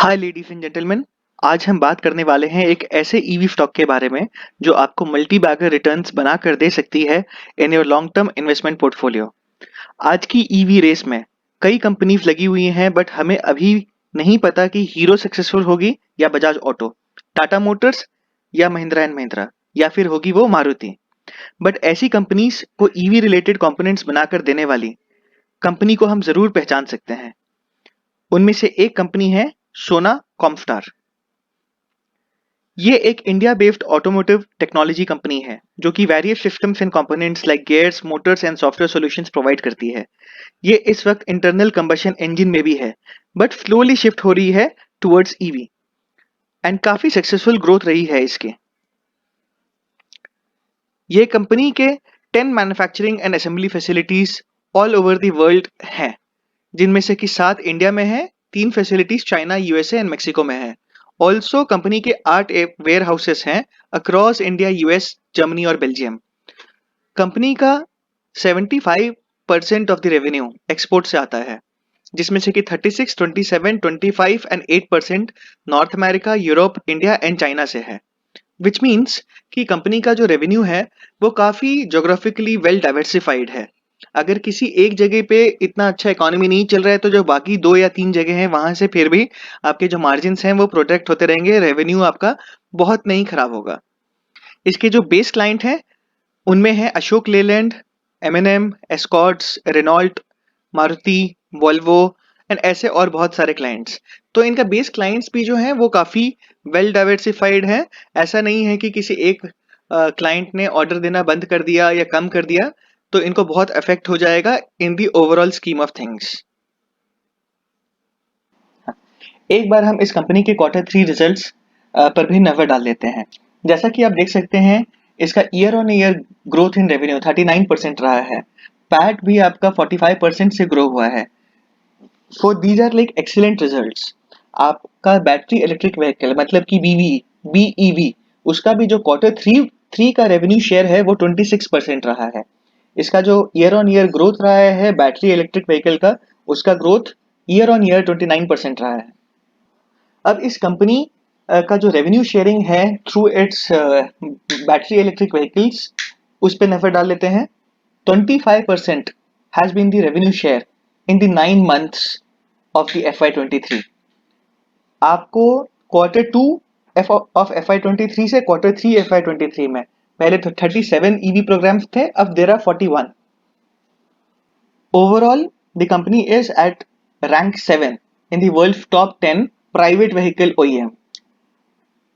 Hi ladies and gentleman. आज हम बात करने वाले हैं एक ऐसे ईवी स्टॉक के बारे में जो आपको मल्टी बैगर रिटर्न्स बना कर दे सकती है in your long term investment portfolio. आज की ईवी रेस में कई कंपनीज लगी हुई हैं, बट हमें अभी नहीं पता कि हीरो सक्सेसफुल होगी या बजाज ऑटो, टाटा मोटर्स या महिंद्रा एंड महिंद्रा, या फिर होगी वो मारुति। बट ऐसी कंपनीज को ईवी रिलेटेड कंपोनेंट्स बनाकर देने वाली कंपनी को हम जरूर पहचान सकते हैं। उनमें से एक कंपनी है सोना कॉमस्टार। ये एक India based automotive technology company है जो कि various systems and components like gears, Motors and software solutions provide करती है। ये इस वक्त इंटरनल कंबशन इंजन में भी है, बट स्लोली शिफ्ट हो रही है टुवर्ड्स ईवी एंड काफी सक्सेसफुल ग्रोथ रही है इसके। ये कंपनी के 10 manufacturing and assembly facilities all over the world हैं, जिनमें से कि 7 इंडिया में है, 3 facilities China, USA and Mexico में है। ऑल्सो कंपनी के 8 वेयर हाउसेस हैं अक्रॉस इंडिया, यूएस, जर्मनी और बेल्जियम। कंपनी का 75% ऑफ द रेवेन्यू एक्सपोर्ट से आता है, जिसमें से कि 36, 27, 25 and 8% north America, Europe, India and China से है। विच मीन्स कि कंपनी का जो रेवेन्यू है वो काफ़ी जोग्राफिकली वेल डाइवर्सिफाइड है। अगर किसी एक जगह पे इतना अच्छा इकोनॉमी नहीं चल रहा है तो जो बाकी 2 या 3 जगह हैं वहां से फिर भी आपके जो मार्जिन्स हैं वो प्रोटेक्ट होते रहेंगे, रेवेन्यू आपका बहुत नहीं खराब होगा। इसके जो बेस क्लाइंट हैं उनमें है Ashok Leyland, M Escorts, Renault, Maruti, Volvo and ऐसे और बहुत सारे क्लाइंट्स। तो इनका बेस क्लाइंट्स भी जो हैं वो काफ़ी वेल डाइवर्सिफाइड है। ऐसा नहीं है कि किसी एक क्लाइंट ने ऑर्डर देना बंद कर दिया या कम कर दिया तो इनको बहुत अफेक्ट हो जाएगा in the overall scheme of things. एक बार हम इस कंपनी के Q3 रिजल्ट्स पर भी नजर डाल लेते हैं। जैसा कि आप देख सकते हैं, इसका year on year growth in revenue 39% रहा है। पैट भी आपका 45% से ग्रो हुआ है। So these are like excellent results. आपका बैटरी इलेक्ट्रिक व्हीकल मतलब कि बीईवी, उसका भी जो Q3 का रेवेन्यू शेयर है वो 26% रहा है। इसका जो ईयर ऑन ईयर ग्रोथ रहा है बैटरी इलेक्ट्रिक व्हीकल का, उसका ग्रोथ ईयर ऑन ईयर 29% रहा है। अब इस कंपनी का जो रेवेन्यू शेयरिंग है through its battery electric vehicles, उस पर नजर डाल लेते हैं। 25% has been the revenue share in the 9 months of the FY23। आपको Q2 ऑफ FY23 से Q3 FY23 में पहले तो 37 ईवी प्रोग्राम्स थे, अब there are 41। Overall, the company is at rank 7 in the world's top 10 private vehicle OEM,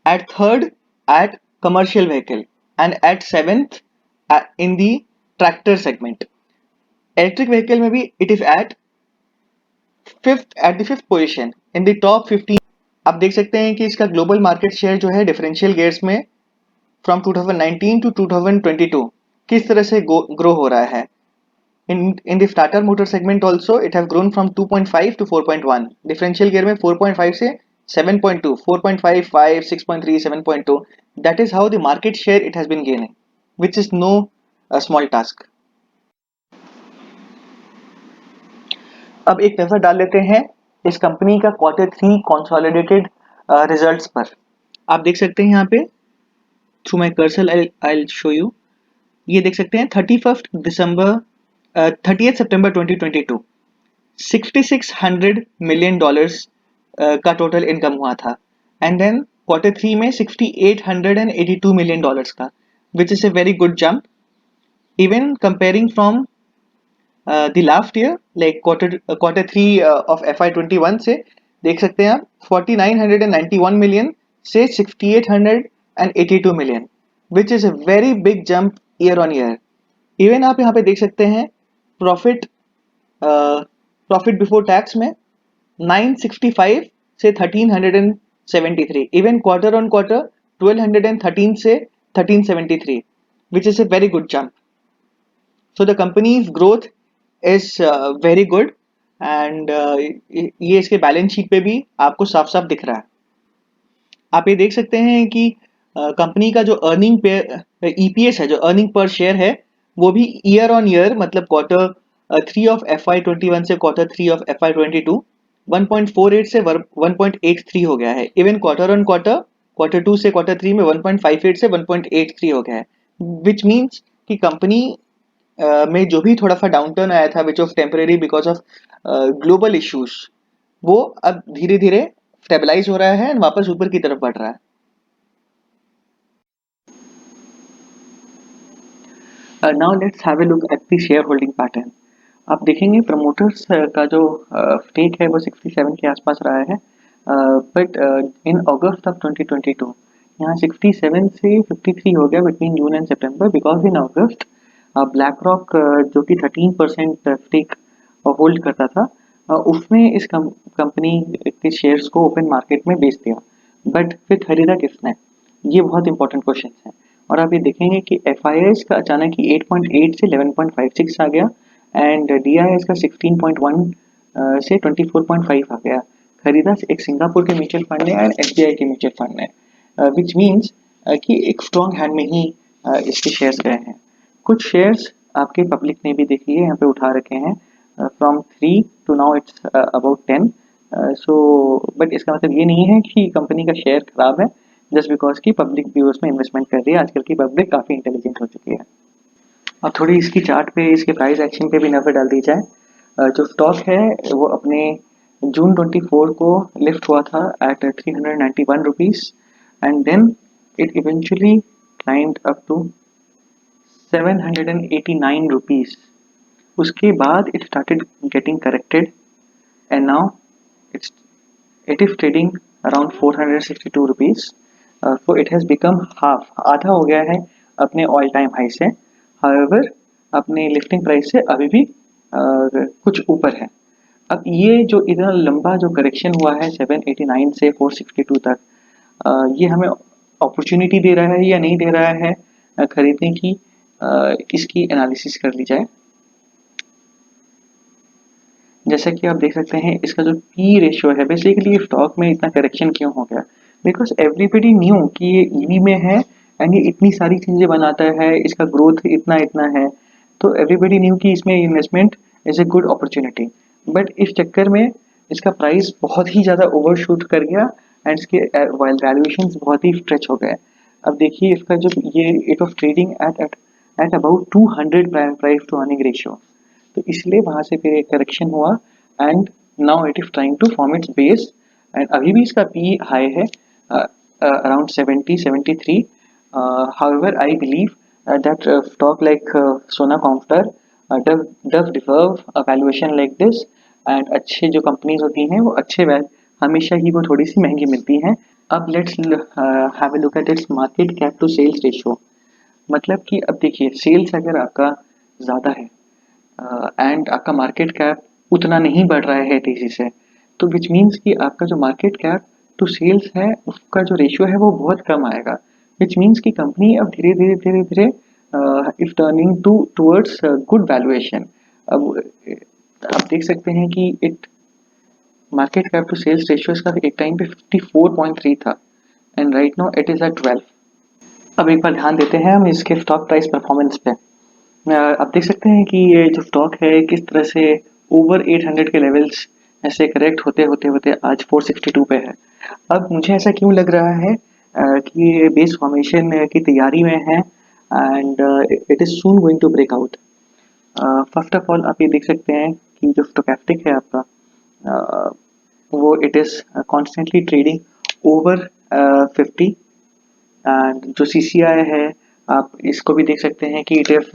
at third at commercial vehicle, and at seventh in the tractor segment. Electric vehicle में भी it is at the fifth position in the top 15। आप देख सकते हैं कि इसका global market share जो है डिफरेंशियल गियर्स में फ्रॉम 2019 टू 2022 किस तरह से ग्रो हो रहा है। In the starter motor segment also it have grown from 2.5 to 4.1, differential gear में 4.5 से 7.2, 4.5, 5, 6.3, 7.2, that is how the market share it has been gaining, which is no small task। अब एक नजर डाल लेते हैं इस कंपनी का Q3 consolidated रिजल्ट्स पर। आप देख सकते हैं यहाँ पे through my cursor I'll show you। ये देख सकते हैं 30th September 2022 $6,600 million का टोटल इनकम हुआ था, एंड देन Q3 में $6,882 million का, which is a very good jump even comparing from the last year like Q3 of FY21 से। देख सकते हैं आप 4,991 million से 6,882 million, which is a very big jump year on year. Even आप यहाँ पे देख सकते हैं प्रॉफिट बिफोर टैक्स में 965 से 1373, इवन क्वार्टर ऑन क्वार्टर 1213 से 1373, which is a very good jump. So the company's growth is very good and ये इसके बैलेंस शीट पे भी आपको साफ साफ दिख रहा है। आप ये देख सकते हैं कि कंपनी का जो अर्निंग पे EPS है, जो अर्निंग पर शेयर है, वो भी ईयर ऑन ईयर मतलब Q3 ऑफ FY21 से Q3 ऑफ FY22 1.48 से 1.83 हो गया है। Even quarter on quarter, quarter 2 से क्वार्टर 3 में 1.58 से 1.83 हो गया है, विच मीन्स कि कंपनी में जो भी थोड़ा सा डाउनटर्न आया था which of temporary because of global issues, वो अब धीरे धीरे स्टेबलाइज हो रहा है और वापस ऊपर की तरफ बढ़ रहा है। Now let's have a look at the share holding pattern. आप देखेंगे प्रमोटर्स का जो स्टेक है वो 67 के आसपास रहा है, बट इन अगस्त ऑफ 2022 यहाँ 67 से 53 हो गया between June and September, because in August black rock जो कि 13% स्टेक होल्ड करता था, उसने इस कंपनी के शेयर्स को ओपन मार्केट में बेच दिया। बट फिर खरीदा किसने, ये बहुत इंपॉर्टेंट क्वेश्चन है। और आप ये देखेंगे कि एफ का अचानक ही 8.8 से 11.56 आ गया, एंड डी का 16.1 से 24.5 आ गया। खरीदा एक सिंगापुर के म्यूचुअल फंड ने एंड एस के म्यूचुअल फंड ने, विच मीन्स कि एक स्ट्रॉन्ग हैंड में ही इसके शेयर्स गए हैं। कुछ शेयर्स आपके पब्लिक ने भी देखिए यहाँ पे उठा रखे हैं, from 3 to now it's about 10। So but इसका मतलब ये नहीं है कि कंपनी का शेयर खराब है जस्ट बिकॉज की पब्लिक भी उसमें इन्वेस्टमेंट कर रही है। आजकल की पब्लिक काफ़ी इंटेलिजेंट हो चुकी है। अब थोड़ी इसकी चार्ट पे, इसके प्राइस एक्शन पे भी नजर डाल दी जाए। जो स्टॉक है वो अपने जून 24 को लिफ्ट हुआ था at 391 rupees, and then it eventually climbed up to 789 rupees. उसके बाद it started getting corrected, and now it's it is trading around 462 rupees. So it has become half, आधा हो गया है अपने ऑल टाइम हाई से। however अपने lifting price से अभी भी कुछ ऊपर है। अब ये जो इतना लंबा जो करेक्शन हुआ है 789 से 462 तक, ये हमें अपॉर्चुनिटी दे रहा है या नहीं दे रहा है खरीदने की, इसकी एनालिसिस कर ली जाए। जैसा कि आप देख सकते हैं इसका जो पी रेशियो है, बेसिकली स्टॉक में इतना करेक्शन क्यों हो गया, बिकॉज एवरीबडी न्यू कि ये ईवी में है एंड ये इतनी सारी चीज़ें बनाता है, इसका ग्रोथ इतना इतना है, तो एवरीबडी न्यू कि इसमें investment is a good opportunity. But इस चक्कर में इसका प्राइस बहुत ही ज़्यादा ओवरशूट कर गया एंड इसके वैल्यूएशन बहुत ही स्ट्रेच हो गए। अब देखिए इसका जो ये it of trading at about 200 price to earning ratio, तो इसलिए वहां से फिर एक करेक्शन हुआ and now it is trying to form its base, and अभी भी इसका पी हाई है around 70-73। However I believe that stock like Sona Comstar does deserve a valuation like this, and अच्छे जो कंपनीज होती हैं वो अच्छे हमेशा ही वो थोड़ी सी महंगी मिलती हैं। अब let's have a look at its market cap to sales ratio. मतलब कि अब देखिए सेल्स अगर आपका ज़्यादा है एंड आपका मार्केट कैप उतना नहीं बढ़ रहा है तेजी से, तो विच मीन्स कि आपका जो मार्केट कैप टू सेल्स है उसका जो रेशियो है वो बहुत कम आएगा, विच मीन्स कि कंपनी अब धीरे धीरे धीरे धीरे if turning towards good valuation. अब आप देख सकते हैं कि it market cap to sales ratio इसका एक टाइम पे 54.3 था and right now it is at 12। अब एक बार ध्यान देते हैं हम इसके स्टॉक प्राइस परफॉर्मेंस पे। आप देख सकते हैं कि ये जो स्टॉक है किस तरह से ओवर 800 के लेवल्स ऐसे करेक्ट होते होते होते आज 462 पे है। अब मुझे ऐसा क्यों लग रहा है कि ये बेस फॉर्मेशन की तैयारी में है and it is soon going to break out. First of all आप ये देख सकते हैं कि जो स्टोकैस्टिक है आपका, वो it is constantly trading over 50, and जो CCI है आप इसको भी देख सकते हैं कि it is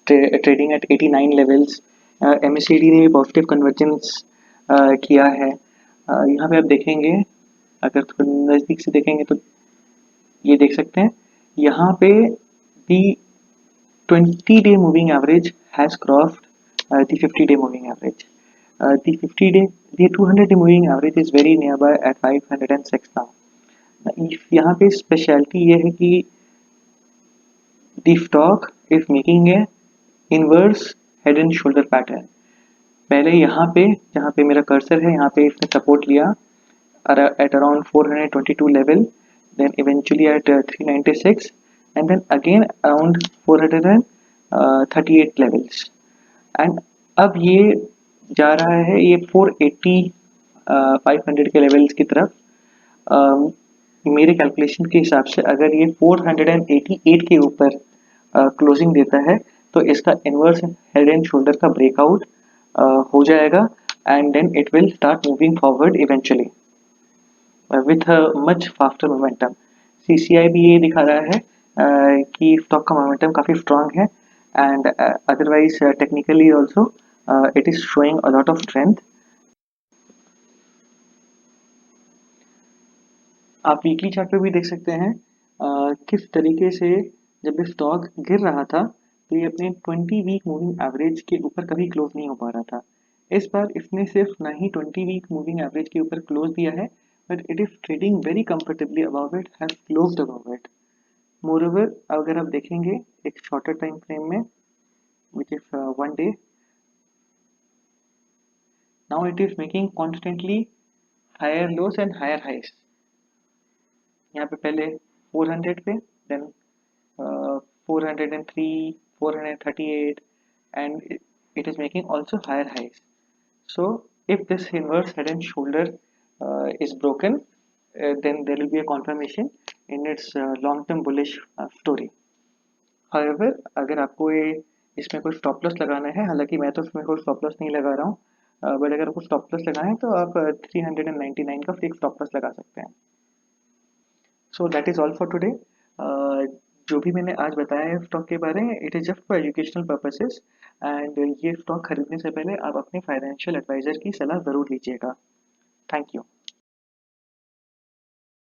trading at 89 levels. MACD ने भी पॉजिटिव कन्वर्जेंस किया है। यहाँ पे आप देखेंगे, अगर थोड़ा नज़दीक से देखेंगे तो ये देख सकते हैं यहाँ पे दी 20-day moving average has crossed the 50-day moving average. The 200-day moving average is very nearby at 506 now. यहाँ पे स्पेशलिटी ये है कि the stock is making a inverse head and shoulder pattern. पहले यहाँ पे जहाँ पे मेरा कर्सर है यहाँ पे इसने सपोर्ट लिया at around 422 level, then eventually at 396 and then again around 438 levels, and अब ये जा रहा है ये 480 500 के लेवल्स की तरफ। मेरे कैलकुलेशन के हिसाब से अगर ये 488 के ऊपर क्लोजिंग देता है तो इसका इनवर्स हेड एंड शोल्डर का ब्रेकआउट हो जाएगा and then it will start moving forward eventually with a much faster momentum. CCI भी ये दिखा रहा है कि स्टॉक का मोमेंटम काफ़ी स्ट्रांग है and otherwise technically also it is showing a lot of strength. आप वीकली चार्ट पे भी देख सकते हैं किस तरीके से जब ये स्टॉक गिर रहा था तो ये अपने 20 वीक मूविंग एवरेज के ऊपर कभी क्लोज नहीं हो पा रहा था। इस बार इसने सिर्फ ना ही 20 वीक मूविंग एवरेज के ऊपर क्लोज दिया है but it is trading very comfortably above it, has closed above it. Moreover अगर आप देखेंगे एक शॉर्टर टाइम फ्रेम में which is 1 day, now it is making constantly higher lows and higher highs। यहाँ पे पहले 400 पे then 403, 438 and it is making also higher highs। So if this inverse head and shoulder is broken, then there will be a confirmation in its long term bullish story। However अगर आपको ये इसमें कोई stop loss लगाना है, हालांकि मैं तो इसमें कोई स्टॉप लॉस नहीं लगा रहा हूँ बट अगर आपको स्टॉप लॉस लगाना है तो आप 399 का फिक्स स्टॉप लॉस लगा सकते हैं। So that is all for today. जो भी मैंने आज बताया है स्टॉक के बारे में it is just for educational purposes and ये स्टॉक खरीदने से पहले आप अपने फाइनेंशियल एडवाइज़र की सलाह ज़रूर लीजिएगा। Thank you.